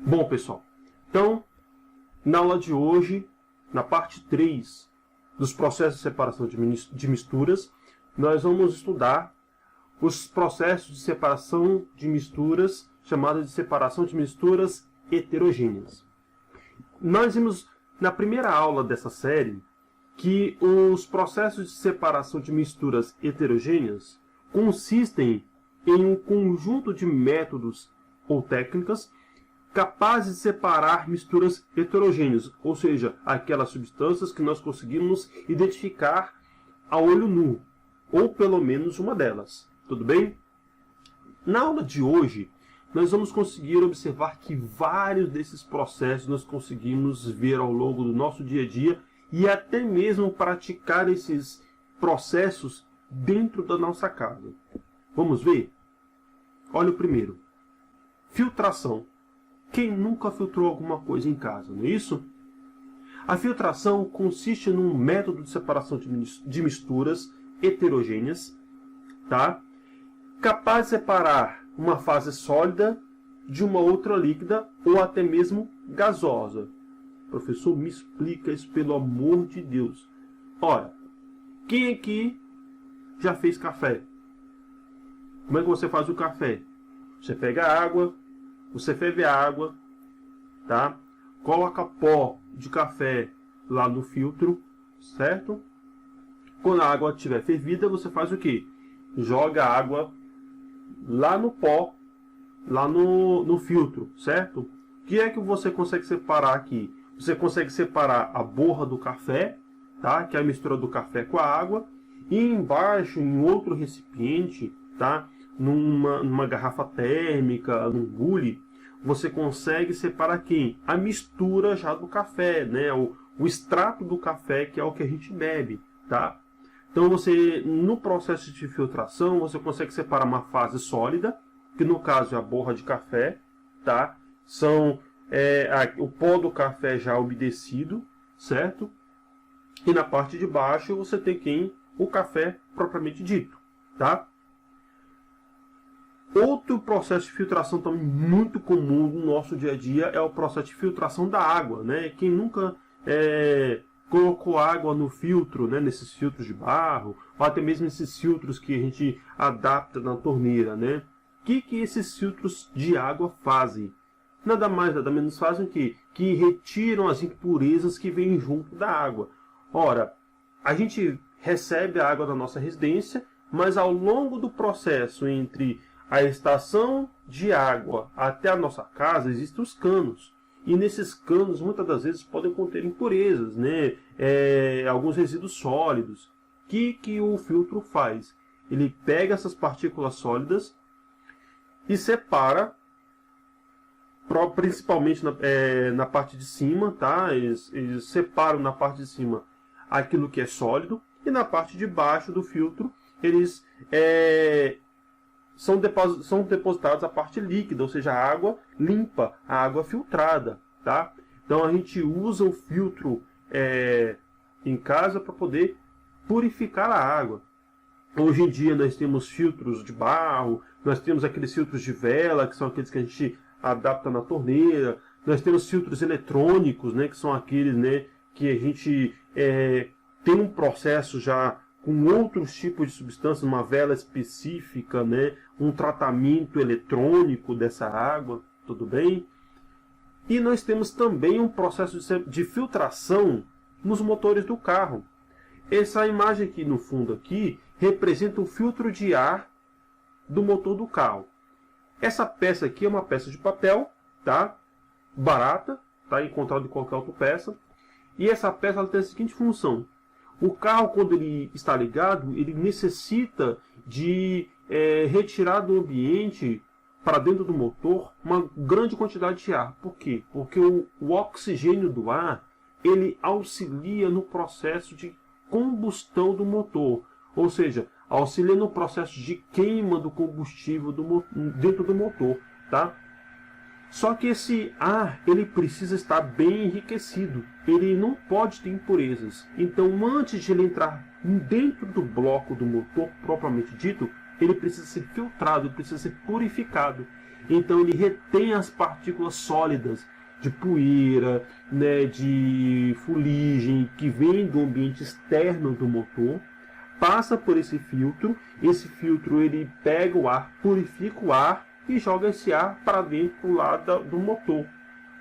Bom, pessoal, então, na aula de hoje, na parte 3 dos processos de separação de misturas, nós vamos estudar os processos de separação de misturas, chamados de separação de misturas heterogêneas. Nós vimos na primeira aula dessa série que os processos de separação de misturas heterogêneas consistem em um conjunto de métodos ou técnicas capazes de separar misturas heterogêneas, ou seja, aquelas substâncias que nós conseguimos identificar a olho nu, ou pelo menos uma delas. Tudo bem? Na aula de hoje, nós vamos conseguir observar que vários desses processos nós conseguimos ver ao longo do nosso dia a dia e até mesmo praticar esses processos dentro da nossa casa. Vamos ver? Olha o primeiro. Filtração. Quem nunca filtrou alguma coisa em casa, não é isso? A filtração consiste num método de separação de misturas heterogêneas, tá? Capaz de separar uma fase sólida de uma outra líquida ou até mesmo gasosa. Professor, me explica isso, pelo amor de Deus. Ora, quem aqui já fez café? Como é que você faz o café? Você pega a água, você ferve a água, tá? Coloca pó de café lá no filtro, certo? Quando a água estiver fervida, você faz o quê? Joga a água lá no pó, lá no filtro, certo? O que é que você consegue separar aqui? Você consegue separar a borra do café, tá? Que é a mistura do café com a água, e embaixo, em outro recipiente, tá? Numa garrafa térmica, num bule, você consegue separar quem? A mistura já do café, né? O extrato do café, que é o que a gente bebe, tá? Então você, no processo de filtração, você consegue separar uma fase sólida, que no caso é a borra de café, tá? São o pó do café já umedecido, certo? E na parte de baixo você tem quem? O café propriamente dito, tá? Outro processo de filtração também muito comum no nosso dia a dia é o processo de filtração da água, né? Quem nunca colocou água no filtro, né? Nesses filtros de barro, ou até mesmo esses filtros que a gente adapta na torneira, né? O que esses filtros de água fazem? Nada mais, nada menos fazem o quê? Que retiram as impurezas que vêm junto da água. Ora, a gente recebe a água da nossa residência, mas ao longo do processo entre a estação de água até a nossa casa existem os canos. E nesses canos, muitas das vezes, podem conter impurezas, né? Alguns resíduos sólidos. O que o filtro faz? Ele pega essas partículas sólidas e separa, principalmente na parte de cima, tá? Eles separam na parte de cima aquilo que é sólido, e na parte de baixo do filtro, eles são depositados a parte líquida, ou seja, a água limpa, a água filtrada, tá? Então a gente usa o filtro em casa para poder purificar a água. Hoje em dia nós temos filtros de barro, nós temos aqueles filtros de vela, que são aqueles que a gente adapta na torneira, nós temos filtros eletrônicos, né, que são aqueles, né, que a gente tem um processo já com outros tipos de substâncias, uma vela específica, né, um tratamento eletrônico dessa água, tudo bem? E nós temos também um processo de filtração nos motores do carro. Essa imagem aqui no fundo aqui representa o filtro de ar do motor do carro. Essa peça aqui é uma peça de papel, tá? Barata, tá? Encontrada em qualquer outra peça. E essa peça ela tem a seguinte função. O carro, quando ele está ligado, ele necessita de retirar do ambiente para dentro do motor uma grande quantidade de ar. Por quê? Porque o oxigênio do ar ele auxilia no processo de combustão do motor, ou seja, auxilia no processo de queima do combustível dentro do motor, tá? Só que esse ar ele precisa estar bem enriquecido, ele não pode ter impurezas. Então, antes de ele entrar dentro do bloco do motor propriamente dito, ele precisa ser filtrado, ele precisa ser purificado. então ele retém as partículas sólidas de poeira, né, de fuligem que vem do ambiente externo do motor, passa por esse filtro ele pega o ar, purifica o ar e joga esse ar para dentro lá do motor.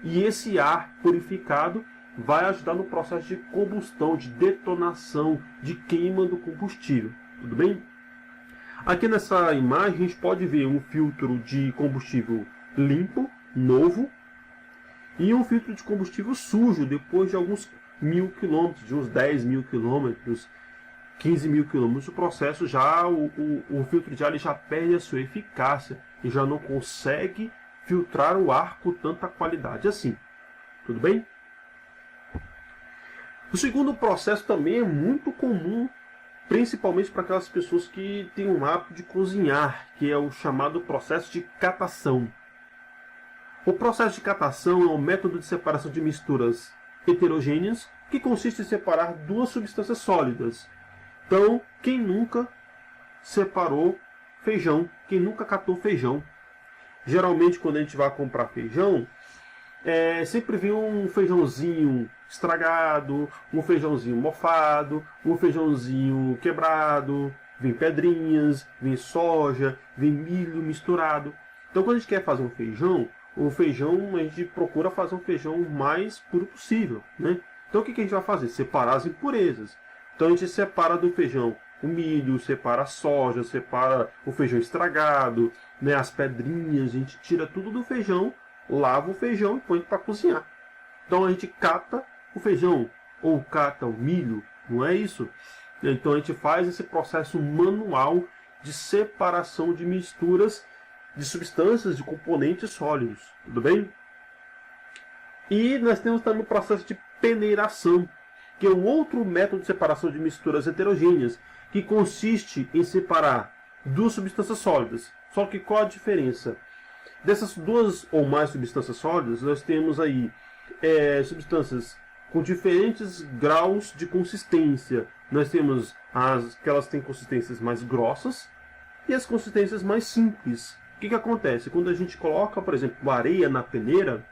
E esse ar purificado vai ajudar no processo de combustão, de detonação, de queima do combustível. Tudo bem? Aqui nessa imagem a gente pode ver um filtro de combustível limpo, novo, e um filtro de combustível sujo depois de alguns 1000 quilômetros, de uns 10 mil quilômetros, 15 mil quilômetros. O processo já, o filtro de ar ele já perde a sua eficácia e já não consegue filtrar o ar com tanta qualidade assim. Tudo bem? O segundo processo também é muito comum, principalmente para aquelas pessoas que têm um hábito de cozinhar, que é o chamado processo de catação. O processo de catação é um método de separação de misturas heterogêneas que consiste em separar duas substâncias sólidas. Então, quem nunca separou feijão? Quem nunca catou feijão? Geralmente, quando a gente vai comprar feijão, sempre vem um feijãozinho estragado, um feijãozinho mofado, um feijãozinho quebrado, vem pedrinhas, vem soja, vem milho misturado. Então, quando a gente quer fazer um feijão, a gente procura fazer um feijão o mais puro possível, né? Então, o que a gente vai fazer? Separar as impurezas. Então, a gente separa do feijão o milho, separa a soja, separa o feijão estragado, né, as pedrinhas, a gente tira tudo do feijão, lava o feijão e põe para cozinhar. Então, a gente cata o feijão ou cata o milho, não é isso? Então, a gente faz esse processo manual de separação de misturas de substâncias, de componentes sólidos, tudo bem? E nós temos também o processo de peneiração, que é um outro método de separação de misturas heterogêneas, que consiste em separar duas substâncias sólidas. Só que qual a diferença? Dessas duas ou mais substâncias sólidas, nós temos aí substâncias com diferentes graus de consistência. Nós temos as que elas têm consistências mais grossas e as consistências mais simples. O que acontece? Quando a gente coloca, por exemplo, areia na peneira,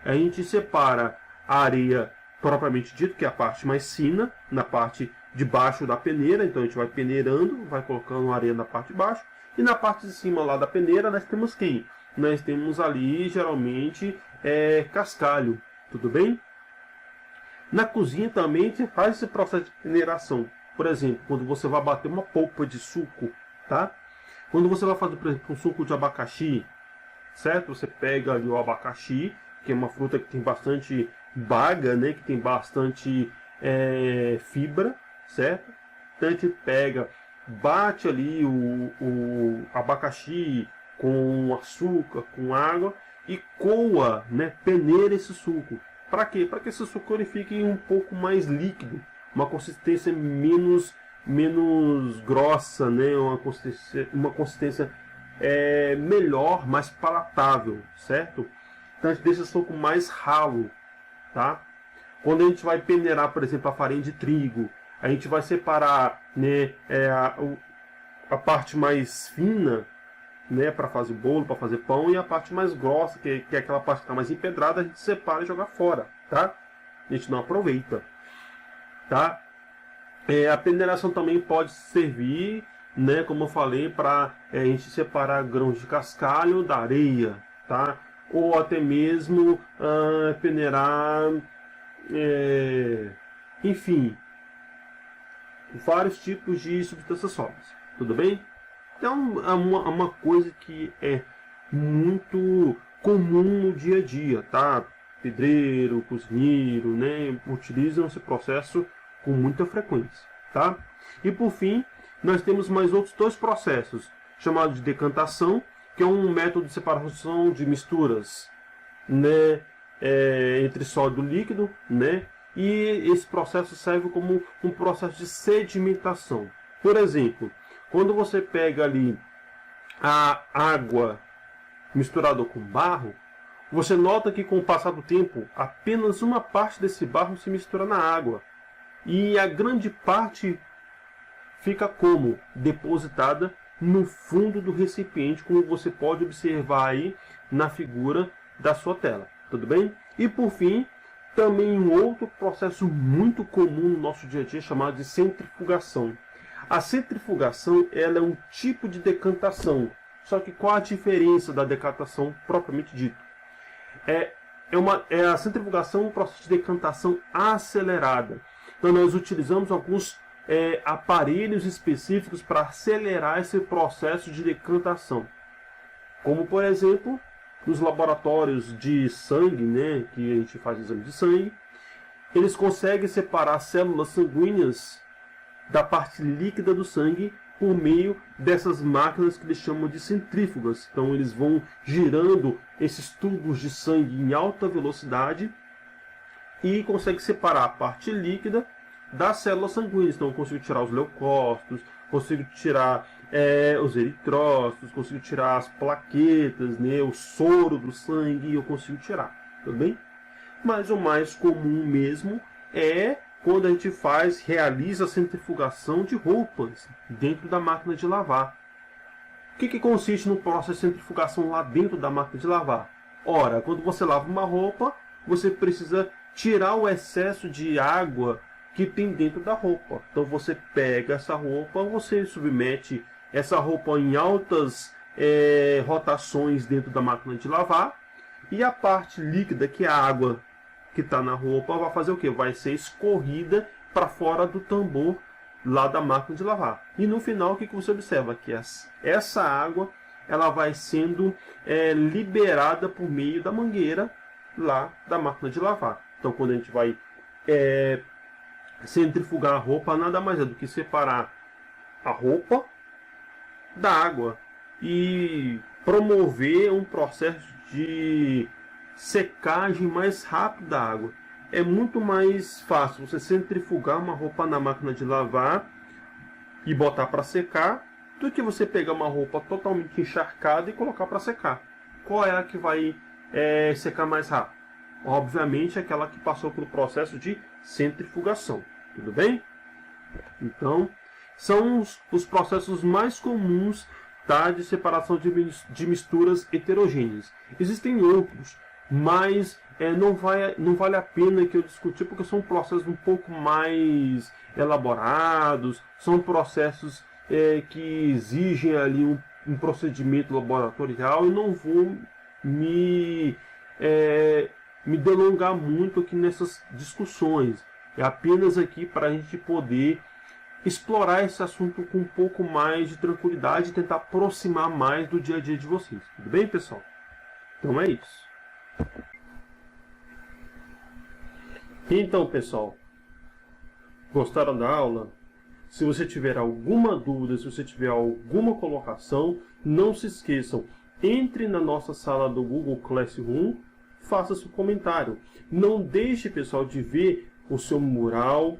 a gente separa a areia propriamente dito, que é a parte mais fina, na parte de baixo da peneira. Então a gente vai peneirando, vai colocando areia na parte de baixo. E na parte de cima lá da peneira nós temos quem? Nós temos ali geralmente cascalho. Tudo bem? Na cozinha também a gente faz esse processo de peneiração. Por exemplo, quando você vai bater uma polpa de suco, tá? Quando você vai fazer, por exemplo, um suco de abacaxi, certo? Você pega ali o abacaxi, que é uma fruta que tem bastante baga, né? Que tem bastante fibra, certo? Então a gente pega, bate ali o abacaxi com açúcar, com água e coa, né? Peneira esse suco. Para quê? Para que esse suco ele fique um pouco mais líquido, uma consistência menos grossa, né? Uma consistência melhor, mais palatável, certo? Então a gente deixa o suco mais ralo, tá? Quando a gente vai peneirar, por exemplo, a farinha de trigo, a gente vai separar, né, a parte mais fina, né, para fazer bolo, para fazer pão, e a parte mais grossa, que é aquela parte que está mais empedrada, a gente separa e joga fora, tá? A gente não aproveita, tá? A peneiração também pode servir, né, como eu falei, para a gente separar grãos de cascalho da areia, tá? Ou até mesmo peneirar, enfim, vários tipos de substâncias sólidas, tudo bem? Então é uma coisa que é muito comum no dia a dia, tá? Pedreiro, cozinheiro, né, utilizam esse processo com muita frequência, tá? E por fim, nós temos mais outros dois processos, chamados de decantação, que é um método de separação de misturas, né, entre sólido e líquido, né? E esse processo serve como um processo de sedimentação. Por exemplo, quando você pega ali a água misturada com barro, você nota que com o passar do tempo, apenas uma parte desse barro se mistura na água. E a grande parte fica como? Depositada no fundo do recipiente, como você pode observar aí na figura da sua tela, tudo bem? E por fim, também um outro processo muito comum no nosso dia a dia chamado de centrifugação. A centrifugação, ela é um tipo de decantação, só que qual a diferença da decantação propriamente dita? A centrifugação é um processo de decantação acelerada. Então nós utilizamos alguns aparelhos específicos para acelerar esse processo de decantação. Como por exemplo, nos laboratórios de sangue, né, que a gente faz exame de sangue, eles conseguem separar células sanguíneas da parte líquida do sangue por meio dessas máquinas que eles chamam de centrífugas. Então eles vão girando esses tubos de sangue em alta velocidade e conseguem separar a parte líquida das células sanguíneas. Então eu consigo tirar os leucócitos, consigo tirar os eritrócitos, consigo tirar as plaquetas, né, o soro do sangue, eu consigo tirar, tudo bem? Mas o mais comum mesmo é quando a gente realiza a centrifugação de roupas dentro da máquina de lavar. O que consiste no processo de centrifugação lá dentro da máquina de lavar? Ora, quando você lava uma roupa, você precisa tirar o excesso de água que tem dentro da roupa. Então você pega essa roupa, você submete essa roupa em altas rotações dentro da máquina de lavar, e a parte líquida, que é a água que está na roupa, vai fazer o que? Vai ser escorrida para fora do tambor lá da máquina de lavar. E no final, o que você observa? Que essa água ela vai sendo liberada por meio da mangueira lá da máquina de lavar. Então quando a gente vai centrifugar a roupa, nada mais é do que separar a roupa da água e promover um processo de secagem mais rápida da água. É muito mais fácil você centrifugar uma roupa na máquina de lavar e botar para secar do que você pegar uma roupa totalmente encharcada e colocar para secar. Qual é a que vai secar mais rápido? Obviamente aquela que passou pelo processo de centrifugação. Tudo bem? Então, são os processos mais comuns, tá, de separação de misturas heterogêneas. Existem outros, mas não vale a pena que eu discutir, porque são processos um pouco mais elaborados, são processos que exigem ali um procedimento laboratorial, e não vou me delongar muito aqui nessas discussões. É apenas aqui para a gente poder explorar esse assunto com um pouco mais de tranquilidade e tentar aproximar mais do dia a dia de vocês. Tudo bem, pessoal? Então é isso. Então, pessoal, gostaram da aula? Se você tiver alguma dúvida, se você tiver alguma colocação, não se esqueçam, entre na nossa sala do Google Classroom, faça seu comentário. Não deixe, pessoal, de ver o seu mural,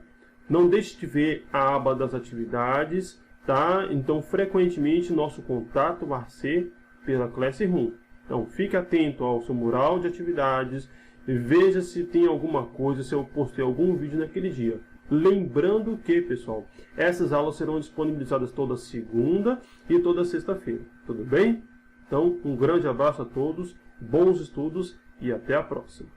não deixe de ver a aba das atividades, tá? Então, frequentemente, nosso contato vai ser pela Classroom. Então, fique atento ao seu mural de atividades, veja se tem alguma coisa, se eu postei algum vídeo naquele dia. Lembrando que, pessoal, essas aulas serão disponibilizadas toda segunda e toda sexta-feira. Tudo bem? Então, um grande abraço a todos, bons estudos e até a próxima.